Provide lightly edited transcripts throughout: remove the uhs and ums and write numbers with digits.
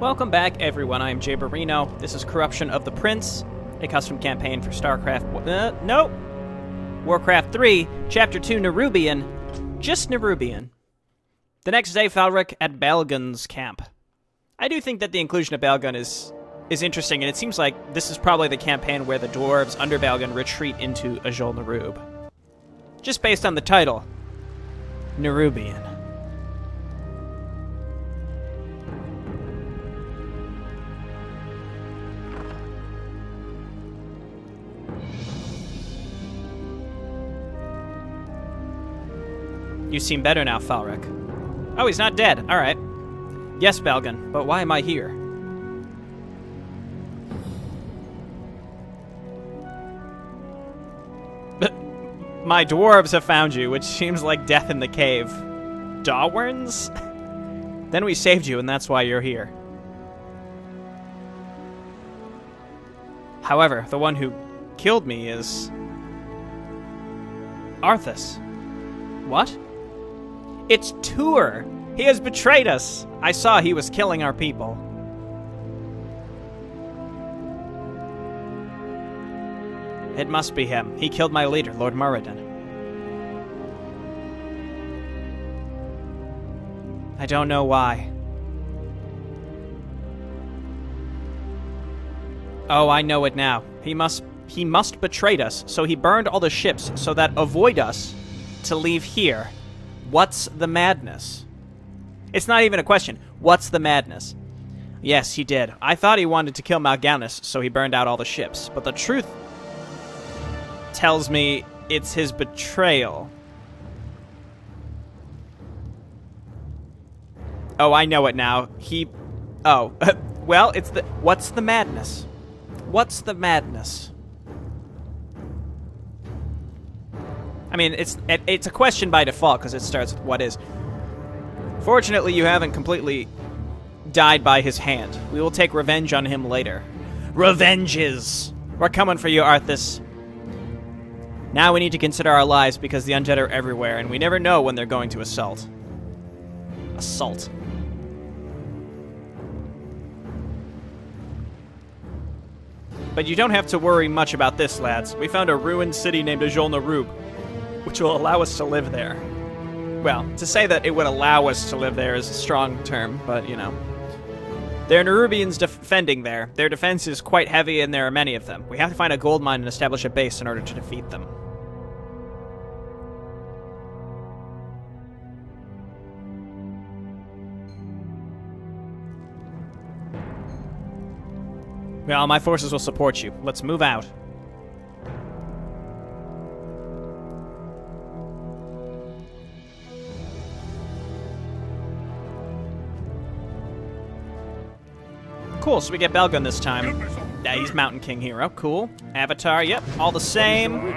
Welcome back, everyone. I am Jay Barino. This is Corruption of the Prince, a custom campaign for Warcraft 3, Chapter 2, Nerubian. Just Nerubian. The next day, Falric at Balgun's camp. I do think that the inclusion of Balgun is interesting, and it seems like this is probably the campaign where the dwarves under Balgun retreat into Azul Nerub. Just based on the title, Nerubian. You seem better now, Falric. Oh, he's not dead. All right. Yes, Balgun, but why am I here? My dwarves have found you, which seems like death in the cave. Dwarves? Then we saved you, and that's why you're here. However, the one who killed me is Arthas. What? It's Tur! He has betrayed us! I saw he was killing our people. It must be him. He killed my leader, Lord Muradin. I don't know why. Oh, I know it now. He must betrayed us, so he burned all the ships so that avoid us to leave here. What's the madness? It's not even a question. What's the madness? Yes, he did. I thought he wanted to kill Mal'Ganis, so he burned out all the ships. But the truth tells me it's his betrayal. Oh, I know it now. Oh, well, it's the... What's the madness? What's the madness? I mean, it's a question by default, because it starts with what is. Fortunately, you haven't completely died by his hand. We will take revenge on him later. Revenges! We're coming for you, Arthas. Now we need to consider our lives, because the undead are everywhere, and we never know when they're going to assault. Assault. But you don't have to worry much about this, lads. We found a ruined city named Azul Nerub, which will allow us to live there. Well, to say that it would allow us to live there is a strong term, but, you know. There are Nerubians defending there. Their defense is quite heavy, and there are many of them. We have to find a gold mine and establish a base in order to defeat them. Well, my forces will support you. Let's move out. Cool, so we get Balgun this time. Yeah, he's Mountain King hero. Cool. Avatar, yep, all the same.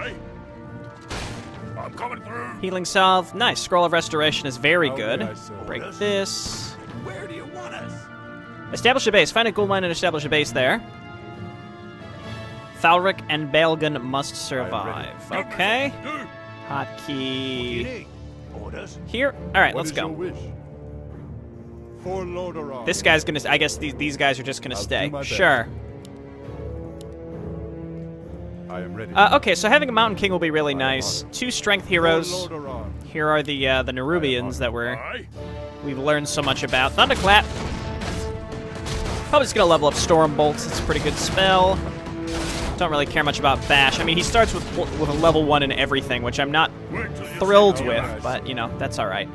I'm coming through. Healing salve. Nice. Scroll of Restoration is very good. Break this. Where do you want us? Establish a base. Find a gold mine and establish a base there. Falric and Balgun must survive. Okay. Hotkey. Here. All right, let's go. For Lordaeron. This guy's gonna... I guess these guys are just gonna stay. Sure. I am ready. Okay, so having a Mountain King will be really nice. 2 strength heroes. Here are the Nerubians that we've learned so much about. Thunderclap. Probably just gonna level up Stormbolt. It's a pretty good spell. Don't really care much about Bash. I mean, he starts with a level 1 in everything, which I'm not thrilled with, but, you know, that's all right.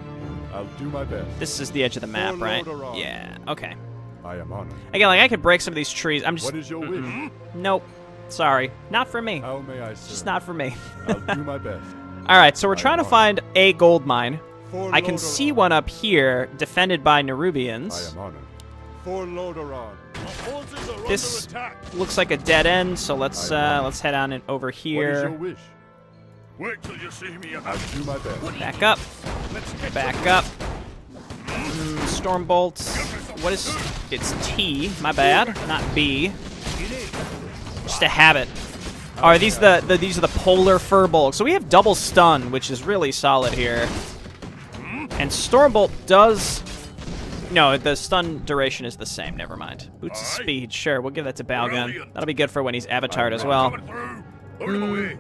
I'll do my best. This is the edge of the map, right? Yeah, okay. I am honored. Again, like, I could break some of these trees. I'm just... What is your wish? Nope. Sorry. Not for me. How may I serve? Just not for me. I'll do my best. Alright, so we're trying to find a gold mine. I can see one up here, defended by Nerubians. I am honored. For Lordaeron. This looks like a dead end, so let's head on in over here. What is your wish? Wait till you see me. I'll do my best. Back up. Back up. Stormbolt. What is... It's T. My bad. Not B. Just a habit. Oh, are these these are the polar furbolg. So we have double stun, which is really solid here. And Stormbolt does No, the stun duration is the same. Never mind. Boots of speed. Sure, we'll give that to Balgun. That'll be good for when he's avatared as well. Coming through. Out of the way.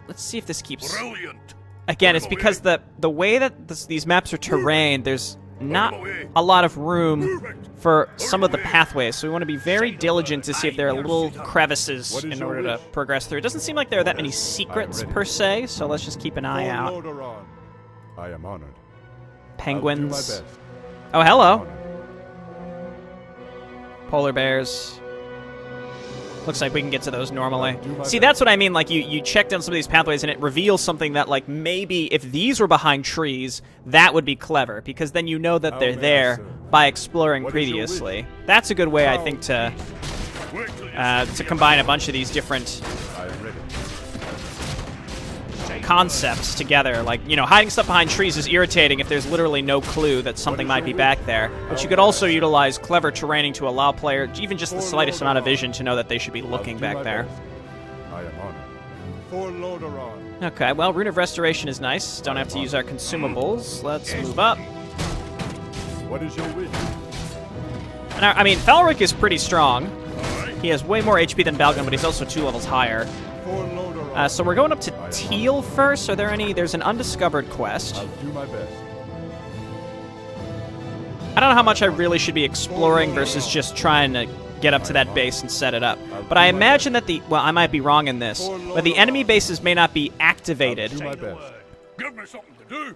Let's see if this keeps... Brilliant. Again, it's because the way that these maps are terrain, there's not a lot of room for some of the pathways, so we want to be very diligent to see if there are little crevices in order to progress through. It doesn't seem like there are that many secrets per se, so let's just keep an eye For out. Lordaeron. I am honored. Penguins. I'll do my best. Oh, hello. Honored. Polar bears. Looks like we can get to those normally. do my See, best. that's what I mean. Like, you check down some of these pathways, and it reveals something that, like, maybe if these were behind trees, that would be clever, because then you know that How they're may I there serve? by exploring What is your previously. That's a good way, I think, to Wait till you see me combine a bunch of these different I am ready. concepts together. Like, you know, hiding stuff behind trees is irritating if there's literally no clue that something might be back there. But you could also utilize clever terraining to allow player, even just the slightest amount of vision, to know that they should be looking I'll do back my there. best. I am honored. For Lordaeron. Okay, well, Rune of Restoration is nice. Don't have to use our consumables. Let's move up. What is your wish? And I mean, Falric is pretty strong. He has way more HP than Balgun, but he's also 2 levels higher. For Lordaeron. So we're going up to Teal first. Are there any... There's an undiscovered quest. I'll do my best. I don't know how much I really should be exploring versus just trying to get up to that base and set it up. But I imagine that the... Well, I might be wrong in this. But the enemy bases may not be activated Do my best. Give me something to do.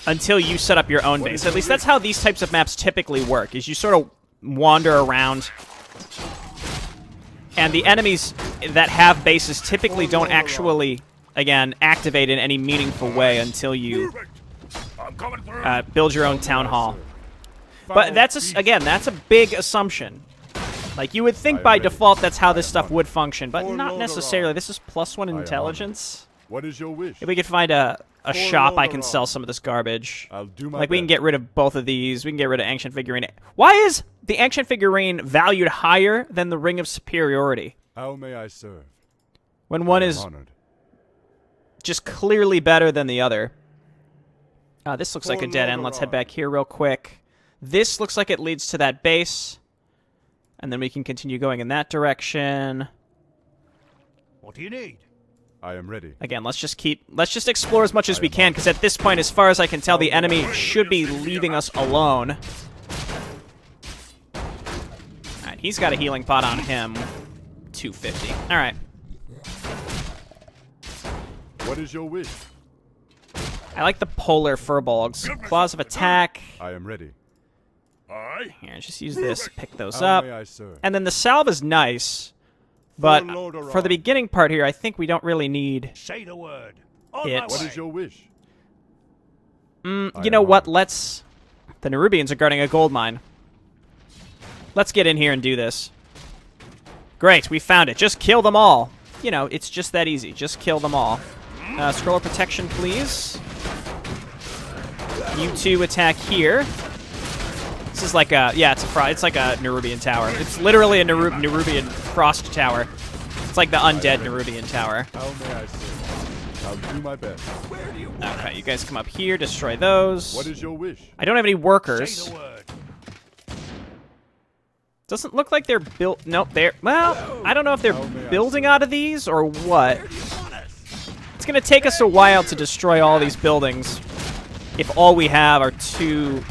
until you set up your own base. At least that's how these types of maps typically work, is you sort of wander around. And the enemies that have bases typically don't actually, again, activate in any meaningful way until you I'm coming through. build your own town hall. But that's, again, that's a big assumption. Like, you would think by default that's how this stuff would function, but not necessarily. This is +1 intelligence. What is your wish? If we could find a shop, I can sell some of this garbage. I'll do my Like, we can best. get rid of both of these. We can get rid of Ancient Figurine. Why is the Ancient Figurine valued higher than the Ring of Superiority? How may I serve? When one I am is honored. just clearly better than the other. This looks like a dead end. Let's head back here real quick. This looks like it leads to that base. And then we can continue going in that direction. What do you need? I am ready. Again, let's just explore as much as we can, because at this point, as far as I can tell, the enemy should be leaving us alone. Alright, he's got a healing pot on him. 250. Alright. What is your wish? I like the polar furbolgs. Claws of attack. I am ready. Aye. Here, just use this. Pick those How up. may I serve? And then the salve is nice, but Lordaeron. for the beginning part here, I think we don't really need Say the word. On it. my What way. is your wish? You know what? Let's... The Nerubians are guarding a gold mine. Let's get in here and do this. Great, we found it. Just kill them all. You know, it's just that easy. Just kill them all. Scroll of protection, please. You two attack here. This is like a... Yeah, it's like a Nerubian tower. It's literally a Nerubian frost tower. It's like the undead Nerubian tower. How may I serve? I'll do my best. Okay, you guys come up here, destroy those. What is your wish? I don't have any workers. Say the word. Doesn't look like they're built... Nope, they're... Well, I don't know if they're building out of these or what. It's going to take us a while to destroy all these buildings if all we have are 2...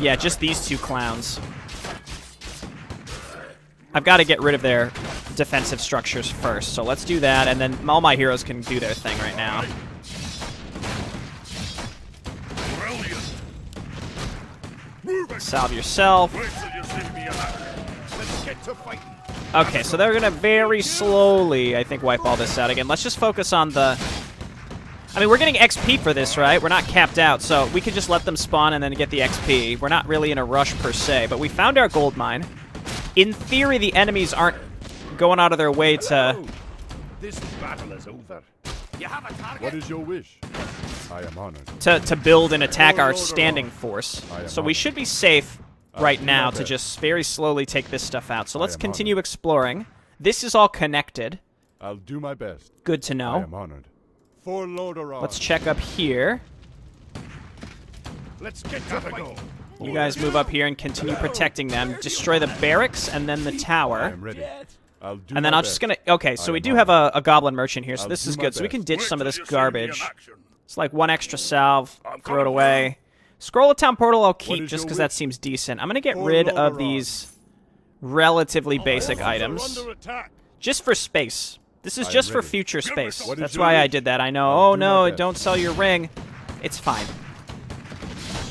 Yeah, just these 2 clowns. I've got to get rid of their defensive structures first, so let's do that, and then all my heroes can do their thing right now. Brilliant. Salve yourself. Wait till you see me Let's get to fighting. Okay, so they're going to very slowly, I think, wipe all this out again. Let's just focus on the... I mean, we're getting XP for this, right? We're not capped out, so we could just let them spawn and then get the XP. We're not really in a rush per se, but we found our gold mine. In theory, the enemies aren't going out of their way to... This battle is over. You have a target. What is your wish? I am honored. to build and attack our standing force. So we should be safe right now to just very slowly take this stuff out. So let's continue exploring. This is all connected. I'll do my best. Good to I know. am honored. For Lordaeron. Let's check up here. Let's get to the go. You guys move up here and continue protecting them. Destroy the barracks and then the I tower. am ready. I'll do And then my I'm just best. gonna... Okay, so I we am do on have it. a goblin merchant here, so I'll this do is my good. So we can best. ditch Wait some of till this you see me in garbage. action. It's like one extra salve. I'm Throw it coming away. Scroll of Town Portal I'll keep is just your because that wish? seems decent. I'm gonna get For rid of Lordaeron. these relatively basic Forces are items. under attack. Just for space. This is I am just for ready. future space. What is That's your why I wish? did that. I know. I'll Oh do my no, best. don't sell your ring. It's fine.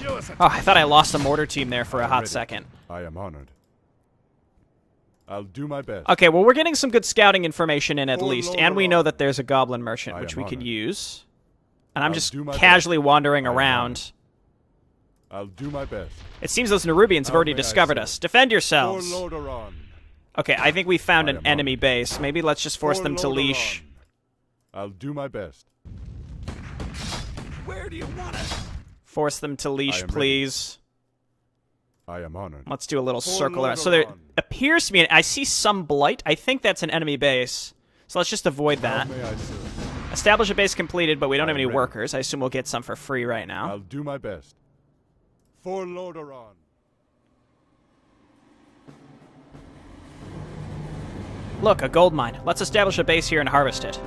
Show us a Oh, I thought I lost a mortar team there for a hot ready. second. I am honored. I'll do my best. Okay, well, we're getting some good scouting information in at For least, and we know Lordaeron. that there's a goblin merchant, I which am we could honored. use. And I'm I'll just do my casually wandering I am around. I'll do my best. It seems those Nerubians have How already may I discovered serve? us. Defend For yourselves. Lordaeron. Okay, I think we found I an am enemy honored. base. Maybe let's just force For them to leash. Lordaeron. I'll do my best. Where do you want it? Force them to leash, am ready. please. I am honored. Let's do a little For circle around. So there Lordaeron. appears to be... I see some blight. I think that's an enemy base. So let's just avoid How that. may I serve? Establish a base completed, but we don't have I any am ready. workers. I assume we'll get some for free right now. I'll do my best. For Lordaeron. Look, a gold mine. Let's establish a base here and harvest it.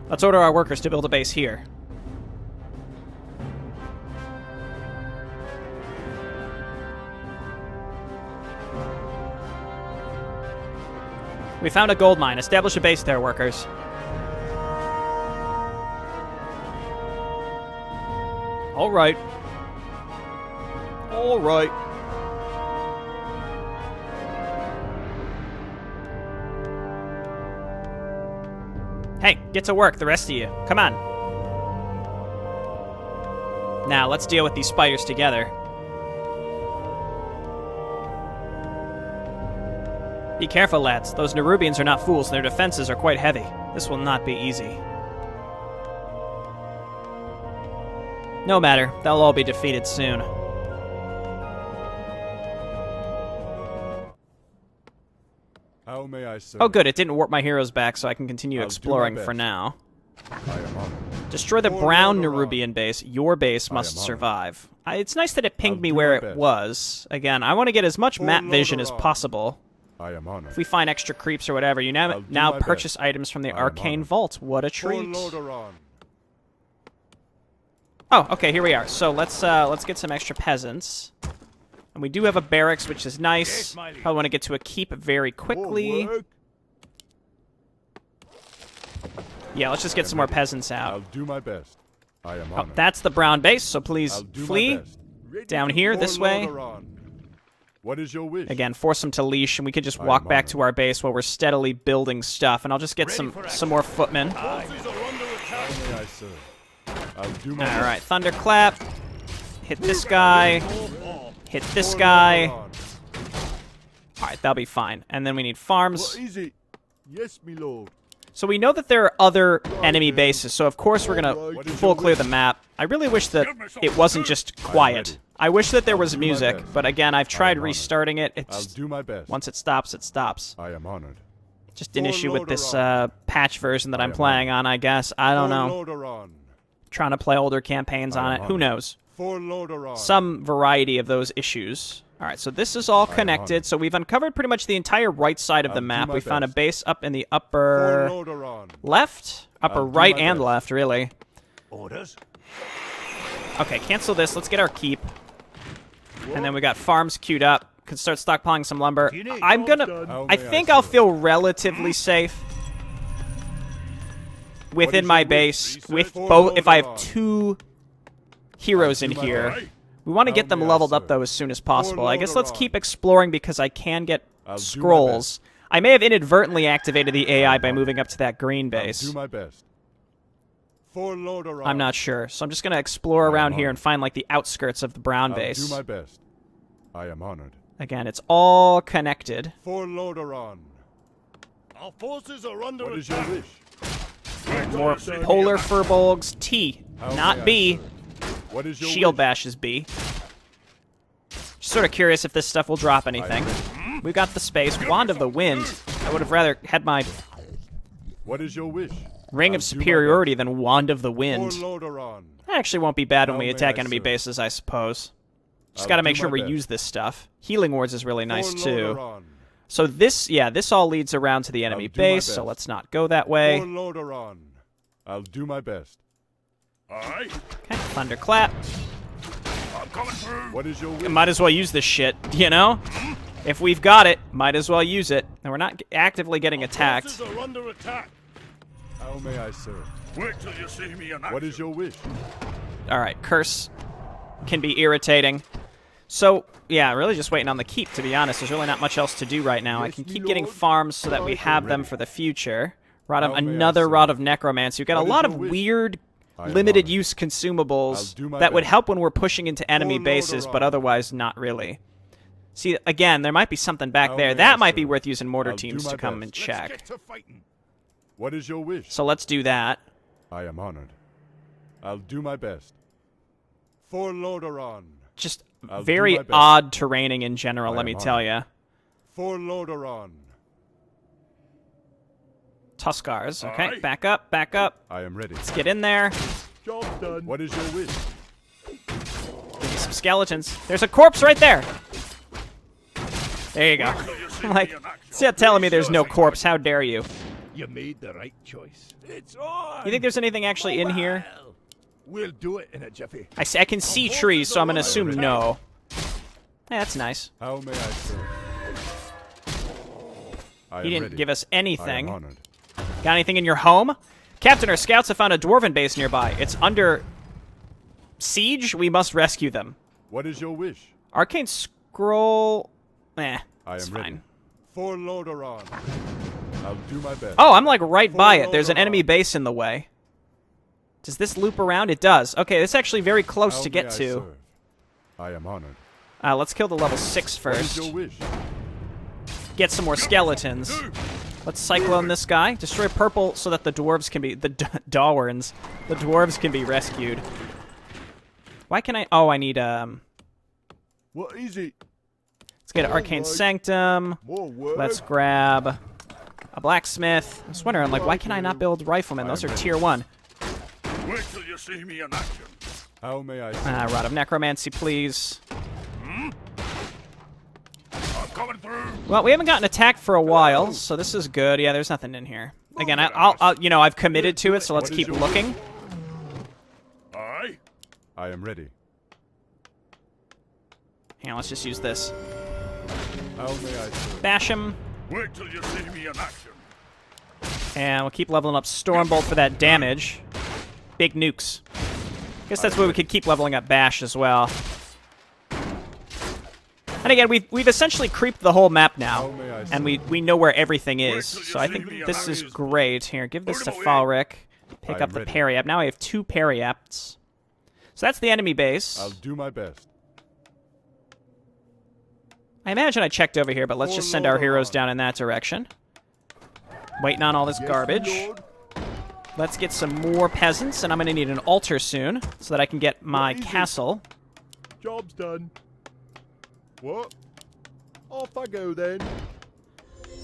Let's order our workers to build a base here. We found a gold mine. Establish a base there, workers. All right. All right. Hey, get to work, the rest of you. Come on. Now, let's deal with these spiders together. Be careful, lads. Those Nerubians are not fools, and their defenses are quite heavy. This will not be easy. No matter. They'll all be defeated soon. How may I serve? Oh, good. It didn't warp my heroes back, so I can continue I'll do my exploring for best. now. I am honored. Destroy the For brown Lordaeron. Nerubian base. Your base I must am honored. survive. It's nice that it pinged I'll me do where my it best. was. Again, I want to get as much For map vision as Lordaeron. possible. I am honored. If we find extra creeps or whatever, you I'll now, do now my purchase best. items from the I am Arcane honored. Vault. What a For treat. Lordaeron. Oh, okay, here we are. So let's get some extra peasants. And we do have a barracks, which is nice. Yes, my liege. Probably want to get to a keep very quickly. More work. Yeah, let's just get some more peasants I'll out. do my best. I am Oh, honored. that's the brown base, so please I'll do flee. my best. Down here, For this way. Lordaeron. What is your wish? Again, force them to leash, and we can just I walk am back honored. to our base while we're steadily building stuff. And I'll just get some more footmen. Forces are under attack. How may I serve? I'll do my All best. right, thunderclap. Hit this guy. Hit this guy. All Lordaeron. right, that'll be fine. And then we need farms. What is it? Yes, me lord. So we know that there are other enemy bases, so of course we're going What to is full your clear wish? the map. I really wish that it wasn't just quiet. ready. I wish that there was do my music, best. but again, I've tried honored. restarting it. I'll It's do my best. once it stops, it stops. I am honored. Just an For issue with this Lordaeron. patch version that I I'm am playing on, I guess. I don't For know. Lordaeron. Trying to play older campaigns I on am it. Who honored. knows? For Lordaeron. Some variety of those issues. All right, so this is all am connected. honored. So we've uncovered pretty much the entire right side of the I'll do map. my We found a best. base up in the For upper Lordaeron. left, upper I'll do right my and best. left, really. Orders. Okay, cancel this. Let's get our keep. And then we got farms queued up. Can start stockpiling some lumber. You need I'm jobs gonna... done. How I may think serve? I'll feel relatively safe within is my your wish? base Research with for both. If I have Lordaeron. two heroes in do my here. best. We want to How get them may I leveled up serve? though as soon as possible. I guess let's Lordaeron. keep exploring because I can get I'll do my scrolls. I may have inadvertently activated the AI by moving up to that green I'll base. do my best. For Lordaeron. I'm not sure, so I'm just gonna explore around here and find like the outskirts of the brown I'll base. do my best. I am honored. Again, it's all connected. For Lordaeron. Our forces are under What is your attack. wish? More polar furbolgs. T, How may not I B. serve? What is your Shield wish? bash is B. Just sort of curious if this stuff will drop anything. We've got the space. Wand of the Wind. I would have rather had my... What is your wish? Ring of Superiority than Wand of the Wind. For Lordaeron. That actually won't be bad when How we may attack I enemy serve? bases, I suppose. Just I'll gotta do make sure my we best. use this stuff. Healing Wards is really nice, For too. Lordaeron. So this, yeah, this all leads around to the enemy I'll do my base, so best. let's not go that way. For Lordaeron. I'll do my best. Aye. Okay, Thunderclap. I'm coming through. What is your wish? Might as well use this shit, you know? If we've got it, might as well use it. And we're not actively getting attacked. Forces are under attack. How may I serve? Wait till you see me in action. What is your wish? Alright, Curse can be irritating. So, yeah, really just waiting on the keep, to be honest. There's really not much else to do right now. I Yes, can me keep getting lord. farms so that we have them ready. for the future. Rod of, How may I another serve? Rod of Necromancy. We've got a What is lot your of wish? weird, I am limited honored. use consumables I'll do my that would best. help when we're pushing into enemy For bases, but Lordaeron. otherwise not really. See, again, there might be something back How there. may That I might be serve? worth using mortar I'll do teams my to come best. and Let's check. get to fighting. What is your wish? So let's do that. I am honored. I'll do my best. For Lordaeron. Just I'll do very my best. odd terraining in general, I let me am tell honored. you. For Lordaeron. Tuskars. Okay, Aye. back up, back up. I am ready. Let's get in there. Job done. What is your wish? Give me some skeletons. There's a corpse right there. There you go. Till you see I'm like, me in action. stop telling me there's no corpse. How dare you? You made the right choice. It's on. You think there's anything actually in here? Well, we'll do it in a jiffy. I can see trees, so I'm going to assume no. Yeah, that's nice. How may I serve? I He am didn't ready. give us I am anything. honored. Got anything in your home? Captain, our scouts have found a dwarven base nearby. It's under siege. We must rescue them. What is your wish? Arcane scroll. Eh, I it's am fine. ready. For Lordaeron. I'll do my best. Oh, I'm like right by For it. There's an Lordaeron. enemy base in the way. Does this loop around? It does. Okay, it's actually very close How to may get I to. serve? I am honored. Let's kill the level 6 What is first. your wish? Get some more skeletons. Let's cyclone this guy. Destroy purple so that the dwarves can be... The Dawarns. The dwarves can be rescued. Why can I... Oh, I need... What is it? Let's get an Arcane Alright. Sanctum. More work. Let's grab a blacksmith. I was wondering, like, why can I not build riflemen? Those are tier 1. Wait till you see me in action. How may I serve? Rod of Necromancy, please. I'm coming through. Well, we haven't gotten attacked for a while, so this is good. Yeah, there's nothing in here. Again, I'll you know, I've committed to it, so let's What is keep your looking. Aye. I am ready. Hang on, let's just use this. How may I serve? Bash him, Wait till you see me in action. and we'll keep leveling up Stormbolt for that damage. Big nukes. Guess that's where we could keep leveling up Bash as well. And again, we've essentially creeped the whole map now, How may I and serve? we know where everything is. till you So I see think me this is amazed. great. Here, give this to Put 'em away. Falric. Pick I up am the ready. parry app. Now I have 2 parry apps. So that's the enemy base. I'll do my best. I imagine I checked over here, but let's For just send our heroes Lordaeron. down in that direction. Waiting on all this Yes, garbage. Lord. Let's get some more peasants, and I'm going to need an altar soon so that I can get my What is it? castle. Job's done. What? Off I go then.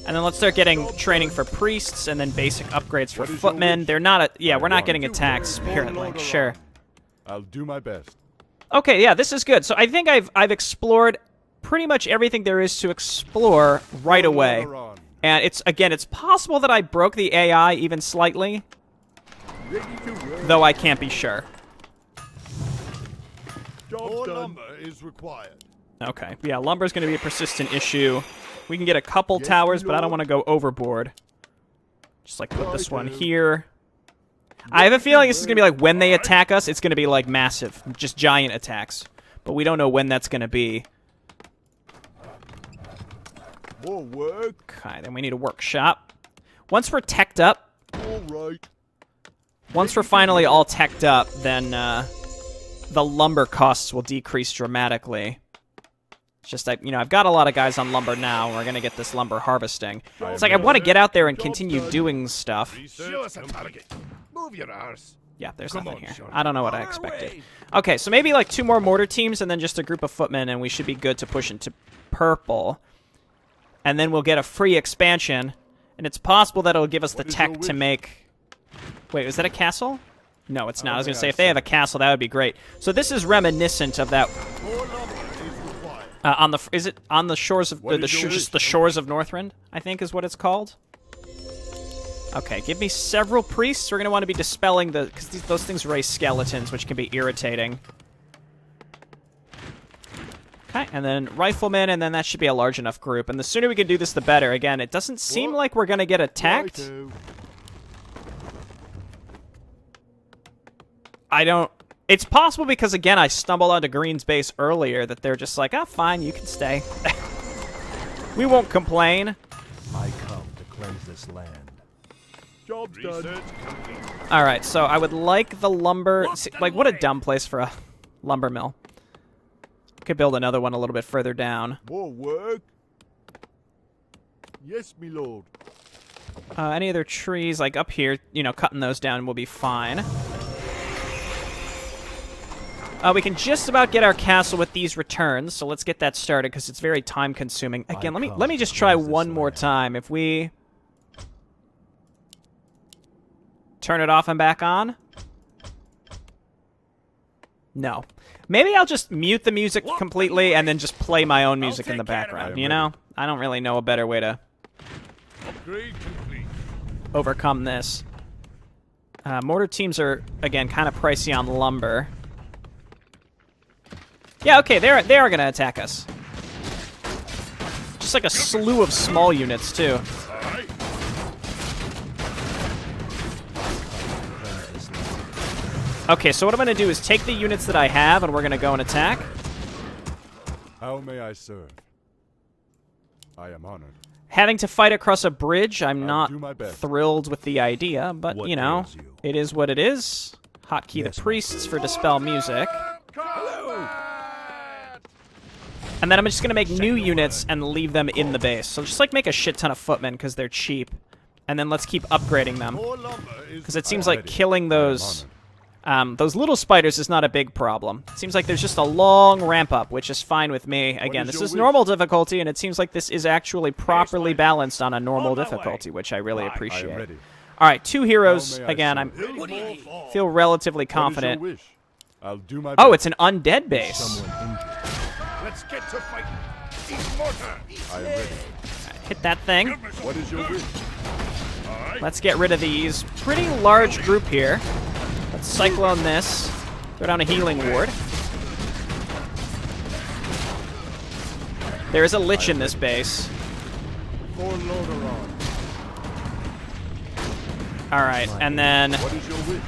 And then let's start getting training for priests and then basic upgrades for What is your footmen. wish? They're not yeah, I we're not want getting you attacked for spirit link. Lordaeron. Sure. I'll do my best. Okay, yeah, this is good. So I think I've explored pretty much everything there is to explore right For away. Lordaeron. And it's possible that I broke the AI even slightly, Ready to work. though I can't be sure. Job's done. Lumber is required. Okay, yeah, lumber's going to be a persistent issue. We can get a couple Yes, towers, but I don't Lord. want to go overboard. Just like put this I one do. here. I have a feeling this is going to be like when they attack us, it's going to be like massive, just giant attacks. But we don't know when that's going to be. More work. Okay, then we need a workshop. Once we're teched up, All right. once we're finally all teched up, then the lumber costs will decrease dramatically. It's just that, you know, I've got a lot of guys on lumber now, and we're going to get this lumber harvesting. It's like I want to get out there and continue doing stuff. Show us a target. Move your arse. Yeah, there's Come nothing on, here. Sean. I don't know what I On our expected. way. Okay, so maybe like 2 more mortar teams and then just a group of footmen, and we should be good to push into purple. And then we'll get a free expansion, and it's possible that it'll give us the What is your tech to wish? make Wait, is that a castle? No, it's not. I was going to say, if think they have a castle, that would be great. So this is reminiscent of that. Is it on the shores of just the shores of Northrend? I think is what it's called. Okay, give me several priests. We're going to want to be dispelling because those things raise skeletons, which can be irritating. Okay, and then riflemen, and then that should be a large enough group. And the sooner we can do this, the better. Again, it doesn't seem like we're going to get attacked. I don't... It's possible because, again, I stumbled onto Green's base earlier that they're just like, oh, fine, you can stay. We won't complain. I come to cleanse this land. Job's done. All right, so I would like the lumber... Like, what a dumb place for a lumber mill. Could build another one a little bit further down. More work? Yes, me lord. Any other trees, like up here, you know, cutting those down will be fine. We can just about get our castle with these returns, so let's get that started because it's very time-consuming. Again, let me just try one more time. If we turn it off and back on, no. Maybe I'll just mute the music completely and then just play my own music in the background. You know, I don't really know a better way to overcome this. Mortar teams are again kind of pricey on lumber. Yeah, okay, they are going to attack us. Just like a slew of small units, too. Okay, so what I'm going to do is take the units that I have, and we're going to go and attack. How may I serve? I am honored. Having to fight across a bridge, I'm I'll not do my best. thrilled with the idea, but, What you know, ails you? it is what it is. Hotkey Yes, the my priests for Dispel Music. And then I'm just going to make new units and leave them in the base. So just, like, make a shit ton of footmen because they're cheap. And then let's keep upgrading them. Because it seems like killing those little spiders is not a big problem. It seems like there's just a long ramp up, which is fine with me. Again, this is normal difficulty, and it seems like this is actually properly balanced on a normal difficulty, which I really appreciate. All right, 2 heroes. Again, I feel relatively confident. I'll do my Oh, best. it's an undead base. Let's get to fight. Eat mortar. I am ready. Hit that thing. What is your wish? Let's get rid of these. Pretty large group here. Let's cyclone this. Throw down a healing ward. There is a lich in this base. For Lordaeron. Alright, and then What is your wish?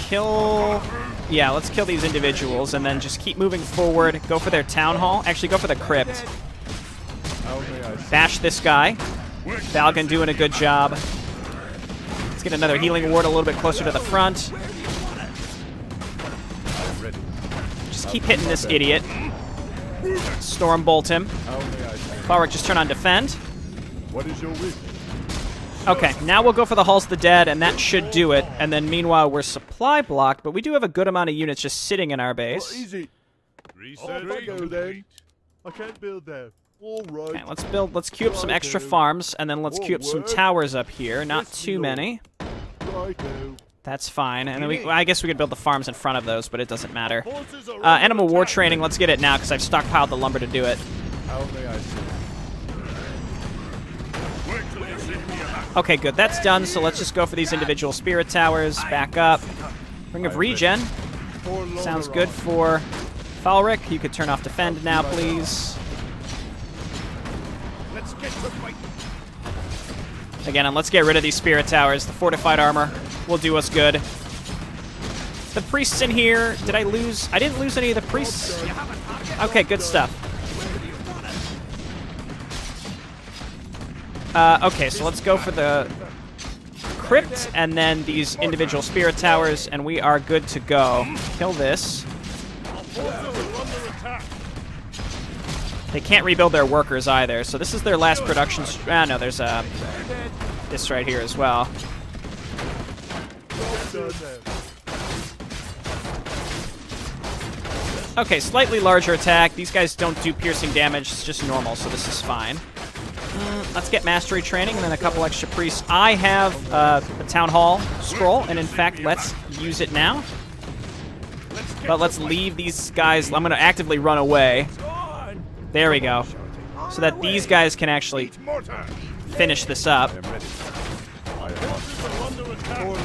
kill... Yeah, let's kill these individuals and then just keep moving forward. Go for their town hall. Actually, go for the crypt. How may I serve? Bash this guy. Valgan doing a good job. Let's get another healing ward a little bit closer to the front. I'm ready. Just keep hitting this idiot. Stormbolt him. How may I serve? Falric, just turn on defend. What is your wish? Okay, now we'll go for the Halls of the Dead, and that should do it. And then meanwhile, we're supply blocked, but we do have a good amount of units just sitting in our base. Easy. Research Off I go then. complete. I can't build there. All right. Okay, let's queue up some extra farms, and then let's queue up some towers up here. Not too many. Righto. That's fine. And then I guess we could build the farms in front of those, but it doesn't matter. Horses are Animal war training, let's get it now, because I've stockpiled the lumber to do it. How may I serve? Wait till you see me attack. Okay, good. That's done, so let's just go for these individual spirit towers. Back up. Ring of Regen. For Lordaeron. Sounds good for Falric. You could turn off defend now, please. Let's get to fight. Again, and let's get rid of these spirit towers. The fortified armor will do us good. The priests in here. Did I lose? I didn't lose any of the priests. Okay, good stuff. Okay, so let's go for the crypt and then these individual spirit towers, and we are good to go. Kill this. They can't rebuild their workers either, so this is their last production. No, there's this right here as well. Okay, slightly larger attack. These guys don't do piercing damage, it's just normal, so this is fine. Let's get mastery training and then a couple extra priests. I have a town hall scroll, and in fact, let's use it now. But let's leave these guys. I'm going to actively run away. There we go. So that these guys can actually finish this up. I am ready. I am on. For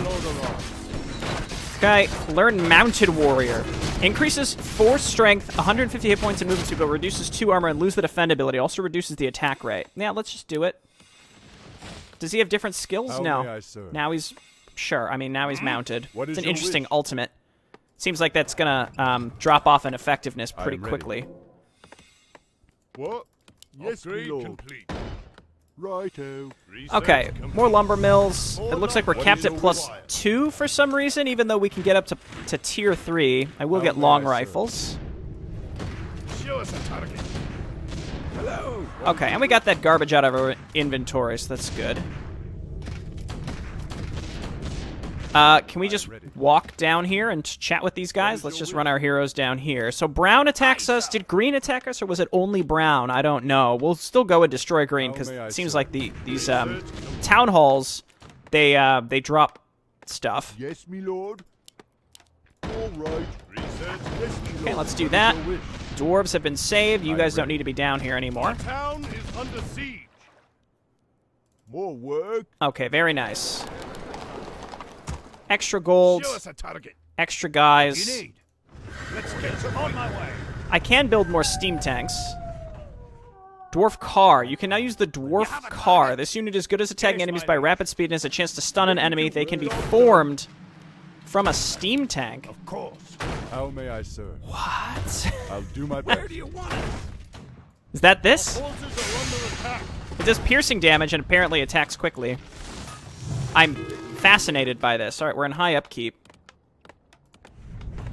Lordaeron. Okay, learn Mounted Warrior. Increases force strength, 150 hit points and movement speed, but reduces 2 armor and lose the defend ability. Also reduces the attack rate. Yeah, let's just do it. Does he have different skills? How may No. I serve? Now he's... Sure, I mean, now he's mounted. What It's is an your interesting wish? ultimate. Seems like that's gonna drop off in effectiveness I pretty am ready. quickly. What? Yes, Upgrade my lord. complete. Righto. Okay, more lumber mills. It looks like we're What capped is at your plus wish? 2 for some reason, even though we can get up to tier 3. I will How get may long I serve? rifles. Show us a target. Hello. Okay, and we got that garbage out of our inventory, so that's good. Can we just walk down here and chat with these guys? Let's just run our heroes down here. So brown attacks us. Did green attack us, or was it only brown? I don't know. We'll still go and destroy green, because How may I it seems serve? like these town halls, they drop stuff. Yes, me lord. All right. Research. Yes, me lord. Okay, let's do What is that. your wish? Dwarves have been saved. You I'm guys don't ready. need to be down here anymore. Town is under siege. More work. Okay, very nice. Extra gold, Show us a target. extra You guys. need. Let's get on my way. I can build more steam tanks. Dwarf car. You can now use the dwarf have a car. target. This unit is good as attacking Yes, enemies my by lord. rapid speed and has a chance to stun an enemy. They can be formed from a steam tank. Of course. How may I serve? What? I'll do my Where best. do you want it? Is that this? Forces are under attack. It does piercing damage and apparently attacks quickly. I'm fascinated by this. All right, we're in high upkeep.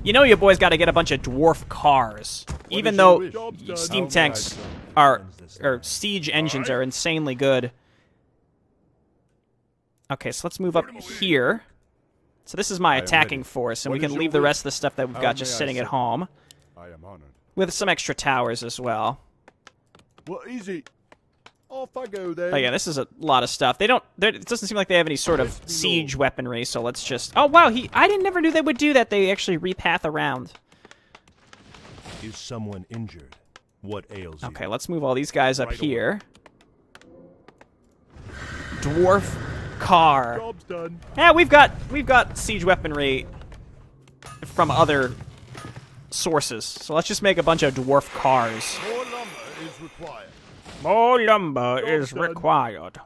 You know your boy's got to get a bunch of dwarf cars. Even is though your wish? Job's done. steam How may I tanks serve? are, or siege engines are insanely good. Okay, so let's move up here. So this is my am attacking ready. force, and What we is can your leave the wish? rest of the stuff that we've How got may just I sitting at serve? home. I am honored. With some extra towers as well. What is it? Off I go then. Oh yeah, this is a lot of stuff. It doesn't seem like they have any sort of Yes, my siege lord. weaponry, so let's just... Oh wow, never knew they would do that. They actually repath around. Is someone injured? What ails you? Okay, let's move all these guys up Right away. here. Dwarf car. Job's done. Yeah, we've got siege weaponry from other sources. So let's just make a bunch of dwarf cars. More lumber is required. More lumber Job's is done. required.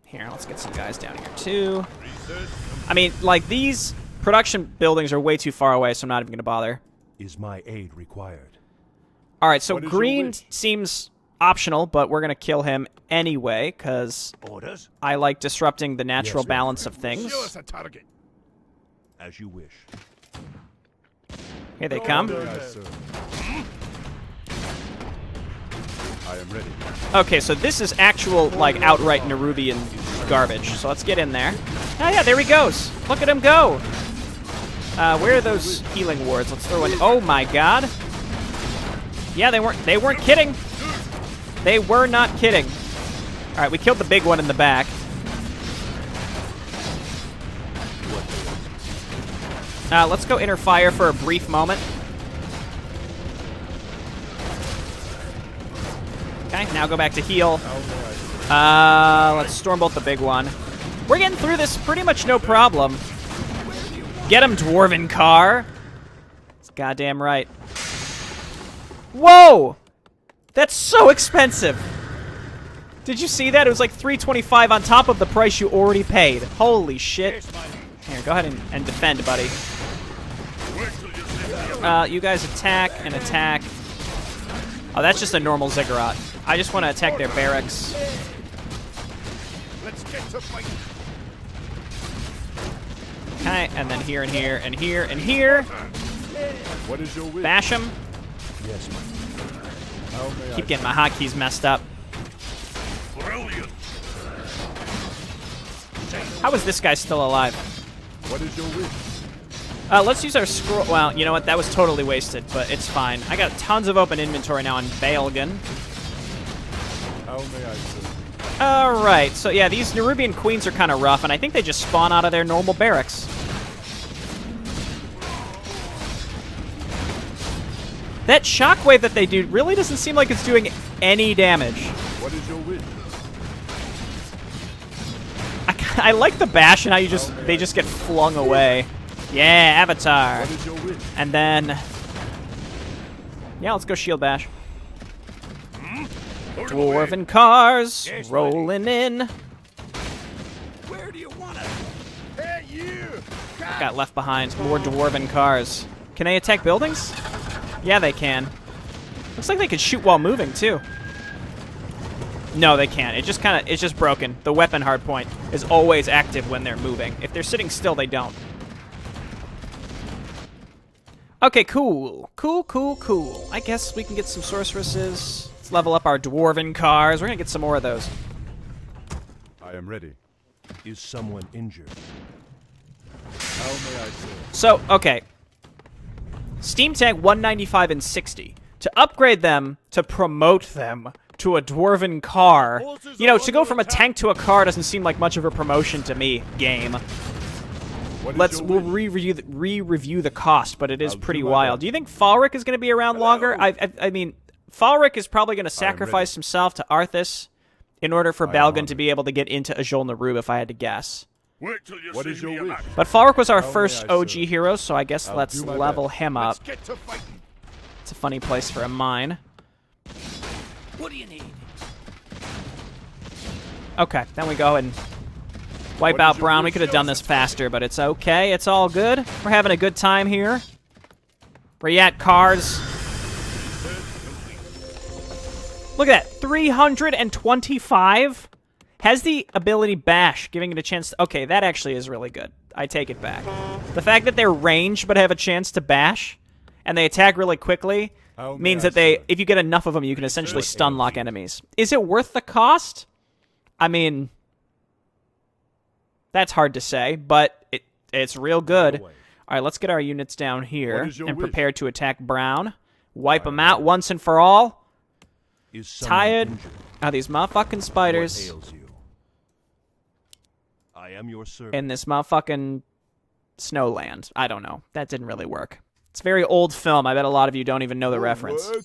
Here, let's get some guys down here too. Research. I mean, like, these production buildings are way too far away, so I'm not even going to bother. Is my aid required? All right, so What is your green wish? seems optional, but we're going to kill him anyway, because Orders. I like disrupting the natural Yes, balance of things. Show us a target. As you wish. Here they How come. may I serve? I am ready. Okay, so this is actual, like, outright Nerubian garbage. So let's get in there. Oh, yeah, there he goes. Look at him go. Where are those healing wards? Let's throw in... Oh, my God. Yeah, they weren't kidding. They were not kidding. All right, we killed the big one in the back. Let's go inner fire for a brief moment. Okay, now go back to heal. How may I serve? Let's stormbolt the big one. We're getting through this pretty much no problem. Get him, dwarven car. That's goddamn right. Whoa! That's so expensive. Did you see that? It was like $325 on top of the price you already paid. Holy shit. Here, go ahead and defend, buddy. You guys attack and attack. Oh, that's just a normal ziggurat. I just want to attack their barracks. Let's get to fight. Okay, and then here and here and here and here. What is your wish? Bash him. Yes, my How may Keep I getting my hotkeys messed up. Brilliant. How is this guy still alive? serve? What is your wish? Let's use our scroll. Well, you know what? That was totally wasted, but it's fine. I got tons of open inventory now on Baelgun. How may I serve? Alright, so yeah, these Nerubian queens are kind of rough, and I think they just spawn out of their normal barracks. That shockwave that they do really doesn't seem like it's doing any damage. What is your wish? I like the bash and how they just get flung away. Yeah, Avatar. What is your wish? And then... yeah, let's go shield bash. Dwarven cars rolling in. Where do you want it? Hey, you! Got left behind. More dwarven cars. Can they attack buildings? Yeah, they can. Looks like they could shoot while moving too. No, they can't. It's just broken. The weapon hardpoint is always active when they're moving. If they're sitting still, they don't. Okay, cool. Cool. I guess we can get some sorceresses. Let's level up our dwarven cars. We're gonna get some more of those. I am ready. Is someone injured? How may I serve? So, okay. Steam Tank 195 and 60. To upgrade them, to promote them to a dwarven car. You know, to go from a tank to a car doesn't seem like much of a promotion to me, game. We'll re-review the cost, but it is pretty wild. Do you think Falric is going to be around longer? I mean, Falric is probably going to sacrifice himself to Arthas in order for Balgan to be able to get into Ajol Nerub, if I had to guess. Wait till you What see is your me wish? alive. But Falric was our How may first I OG serve? hero, so I guess I'll let's do my level best. him up. Let's get to fighting. It's a funny place for a mine. What do you need? Okay, then we go and wipe What out is your Brown. We wish? could have done this faster, but it's okay. It's all good. We're having a good time here. Where you at, cars? Look at that. 325? Has the ability Bash, giving it a chance to... okay, that actually is really good. I take it back. The fact that they're ranged but have a chance to Bash, and they attack really quickly, How may means I that they, serve? if you get enough of them, you can essentially stun lock enemies. Is it worth the cost? I mean, that's hard to say, but it's real good. All right, let's get our units down here What is your and wish? prepare to attack Brown. Wipe them out once and for all. Is someone Tired injured? of these motherfucking spiders What ails you? I am your servant. in this motherfucking snowland. I don't know. That didn't really work. It's a very old film. I bet a lot of you don't even know the reference. Work.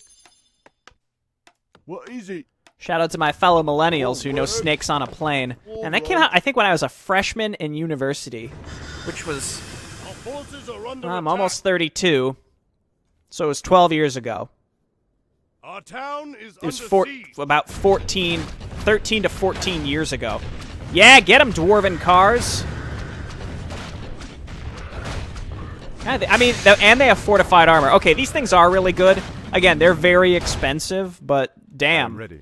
What is it? Shout out to my fellow millennials who know Snakes on a Plane. And that came out, I think, when I was a freshman in university, which was, Our forces are under I'm attack. almost 32, so it was 12 years ago. Our town is It was under siege. about 13 to 14 years ago. Yeah, get them, dwarven cars. I mean, and they have fortified armor. Okay, these things are really good. Again, they're very expensive, but I'm damn. ready.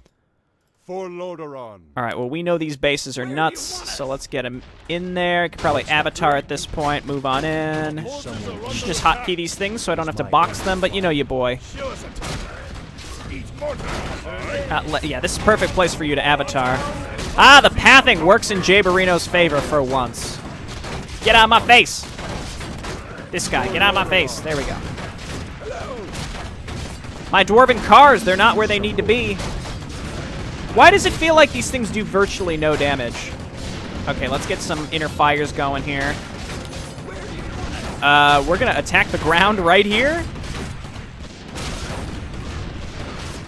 For Lordaeron. All right, well, we know these bases are nuts, so let's get them in there. Could probably Avatar at this point, move on in. Forces are under Should just attack. hotkey these things so I don't have to box them, but you know you, boy. Show us a time. Eat more time. Yeah, this is a perfect place for you to Avatar. Ah, the pathing works in Jay Barrino's favor for once. Get out of my face! This guy, get out of my face. There we go. My dwarven cars, they're not where they need to be. Why does it feel like these things do virtually no damage? Okay, let's get some inner fires going here. We're gonna attack the ground right here.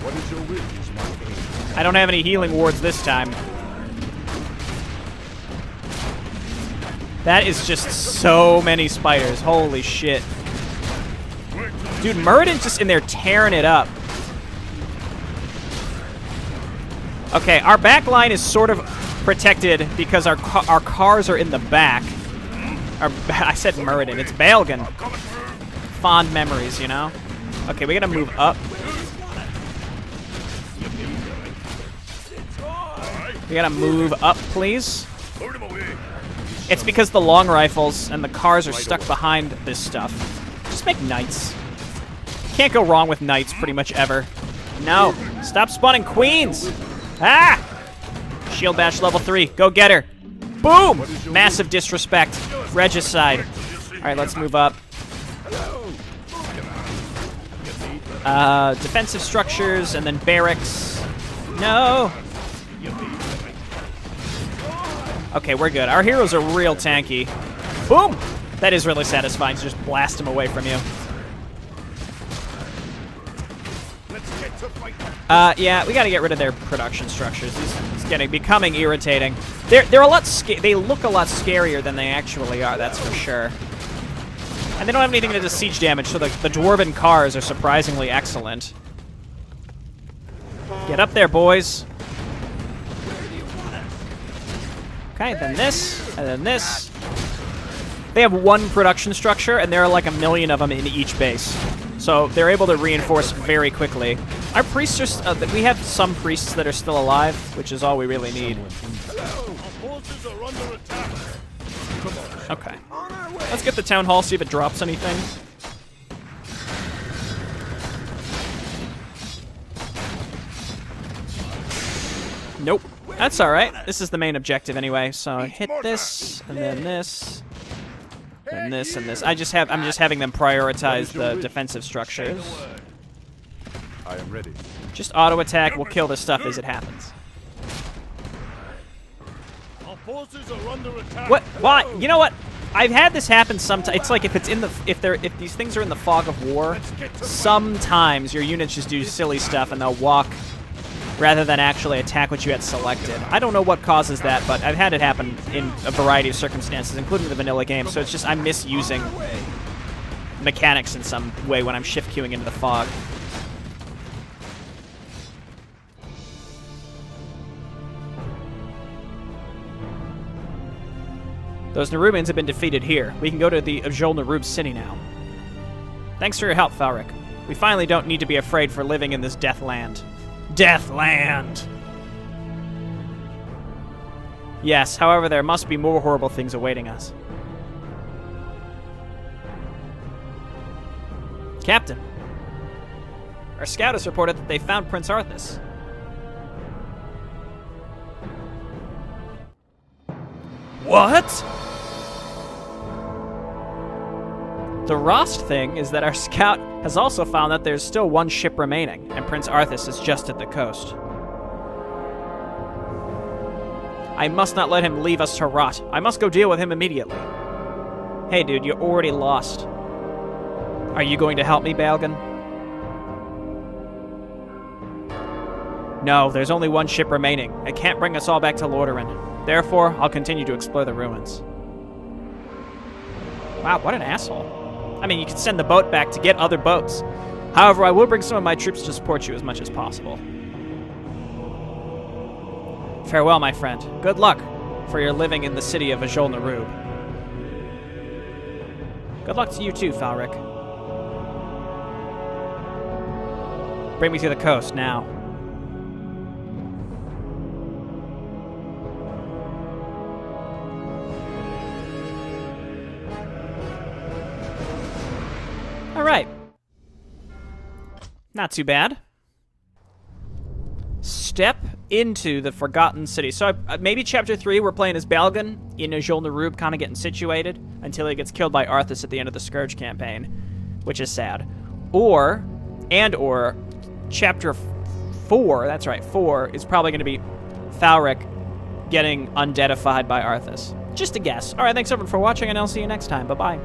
What is your wish? I don't have any healing wards this time. That is just so many spiders. Holy shit. Dude, Muradin's just in there tearing it up. Okay, our back line is sort of protected because our cars are in the back. I said Muradin. It's Balgan. Fond memories, you know? Okay, we gotta move up. We gotta move up, please. Load 'em away. It's because the long rifles and the cars are stuck behind this stuff. Just make knights. Can't go wrong with knights pretty much ever. No. Stop spawning queens. Ah! Shield bash level 3. Go get her. Boom! Massive disrespect. Regicide. Alright, let's move up. Defensive structures and then barracks. No! Okay, we're good. Our heroes are real tanky. Boom! That is really satisfying to just blast him away from you. Let's get to fight. Yeah, we gotta get rid of their production structures. It's becoming irritating. They're a lot they look a lot scarier than they actually are, that's for sure. And they don't have anything that does siege damage, so the dwarven cars are surprisingly excellent. Get up there, boys. Okay, then this, and then this. They have one production structure, and there are like 1 million of them in each base. So they're able to reinforce very quickly. Our priests are... we have some priests that are still alive, which is all we really need. Okay. Let's get the town hall, see if it drops anything. Nope. That's alright. This is the main objective anyway. So hit this, and then this, and this, and this. I'm just having them prioritize the defensive structures. I am ready. Just auto attack. We'll kill this stuff as it happens. Our forces are under attack. What? Why? You know what? I've had this happen sometimes. It's like if it's in the if these things are in the fog of war, sometimes your units just do silly stuff and they'll walk rather than actually attack what you had selected. I don't know what causes that, but I've had it happen in a variety of circumstances, including the vanilla game. So it's just I'm misusing mechanics in some way when I'm shift queuing into the fog. Those Nerubians have been defeated here. We can go to the Ajol Nerub city now. Thanks for your help, Falric. We finally don't need to be afraid for living in this Deathland. Deathland! Yes, however, there must be more horrible things awaiting us. Captain, our scout has reported that they found Prince Arthas. What? The Rost thing is that our scout has also found that there's still one ship remaining, and Prince Arthas is just at the coast. I must not let him leave us to rot. I must go deal with him immediately. Hey dude, you already lost. Are you going to help me, Balgan? No, there's only one ship remaining. It can't bring us all back to Lordaeron. Therefore, I'll continue to explore the ruins. Wow, what an asshole. I mean, you can send the boat back to get other boats. However, I will bring some of my troops to support you as much as possible. Farewell, my friend. Good luck for your living in the city of Ajol Nerub. Good luck to you too, Falric. Bring me to the coast now. Alright. Not too bad. Step into the Forgotten City. So maybe Chapter 3 we're playing as Balgan in Ajol Nerub, kind of getting situated until he gets killed by Arthas at the end of the Scourge campaign, which is sad. Or Chapter 4, that's right, 4 is probably going to be Falric getting undeadified by Arthas. Just a guess. Alright, thanks everyone for watching, and I'll see you next time. Bye-bye.